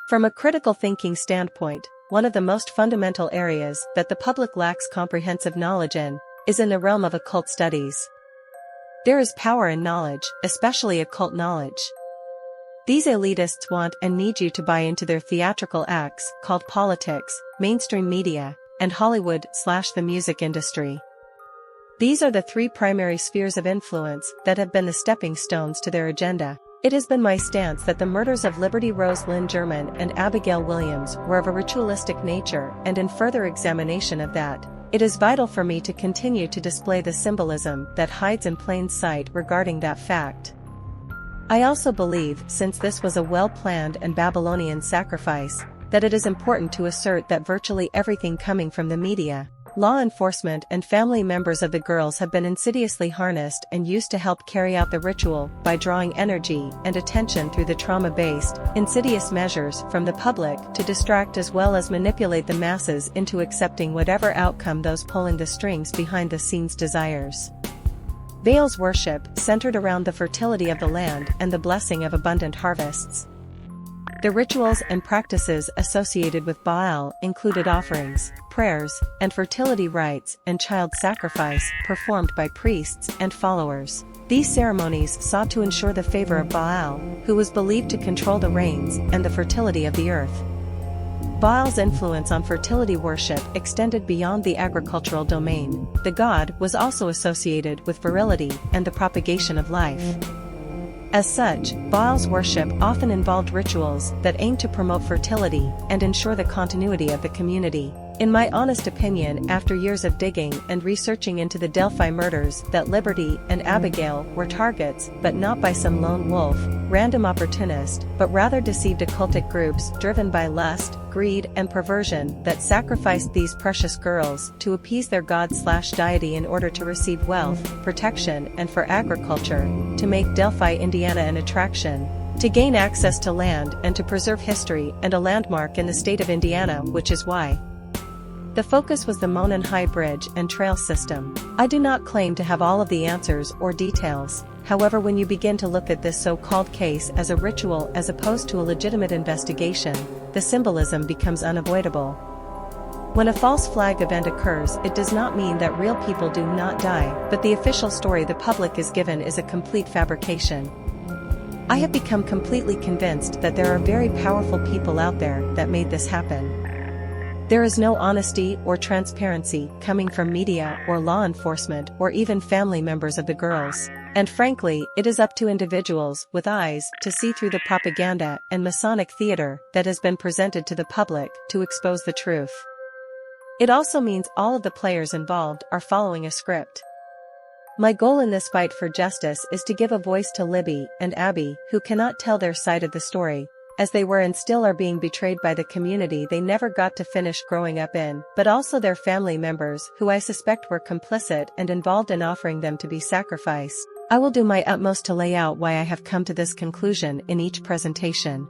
From a critical thinking standpoint, one of the most fundamental areas that the public lacks comprehensive knowledge in is in the realm of occult studies. There is power in knowledge, especially occult knowledge. These elitists want and need you to buy into their theatrical acts called politics, mainstream media, and Hollywood/the music industry. These are the three primary spheres of influence that have been the stepping stones to their agenda. It has been my stance that the murders of Liberty Rose Lynn German and Abigail Williams were of a ritualistic nature, and in further examination of that, it is vital for me to continue to display the symbolism that hides in plain sight regarding that fact. I also believe, since this was a well-planned and Babylonian sacrifice, that it is important to assert that virtually everything coming from the media, law enforcement and family members of the girls have been insidiously harnessed and used to help carry out the ritual by drawing energy and attention through the trauma-based, insidious measures from the public to distract as well as manipulate the masses into accepting whatever outcome those pulling the strings behind the scenes desires. Baal's worship centered around the fertility of the land and the blessing of abundant harvests. The rituals and practices associated with Baal included offerings, prayers, and fertility rites and child sacrifice performed by priests and followers. These ceremonies sought to ensure the favor of Baal, who was believed to control the rains and the fertility of the earth. Baal's influence on fertility worship extended beyond the agricultural domain. The god was also associated with virility and the propagation of life. As such, Baal's worship often involved rituals that aimed to promote fertility and ensure the continuity of the community. In my honest opinion, after years of digging and researching into the Delphi murders, that Liberty and Abigail were targets, but not by some lone wolf, random opportunist, but rather deceived occultic groups driven by lust, greed and perversion that sacrificed these precious girls to appease their god/deity in order to receive wealth, protection and for agriculture, to make Delphi, Indiana an attraction, to gain access to land and to preserve history and a landmark in the state of Indiana, which is why the focus was the Monon High Bridge and trail system. I do not claim to have all of the answers or details. However, when you begin to look at this so-called case as a ritual as opposed to a legitimate investigation, the symbolism becomes unavoidable. When a false flag event occurs, it does not mean that real people do not die, but the official story the public is given is a complete fabrication. I have become completely convinced that there are very powerful people out there that made this happen. There is no honesty or transparency coming from media or law enforcement or even family members of the girls. And frankly, it is up to individuals with eyes to see through the propaganda and Masonic theater that has been presented to the public to expose the truth. It also means all of the players involved are following a script. My goal in this fight for justice is to give a voice to Libby and Abby, who cannot tell their side of the story, as they were and still are being betrayed by the community they never got to finish growing up in, but also their family members who I suspect were complicit and involved in offering them to be sacrificed. I will do my utmost to lay out why I have come to this conclusion in each presentation.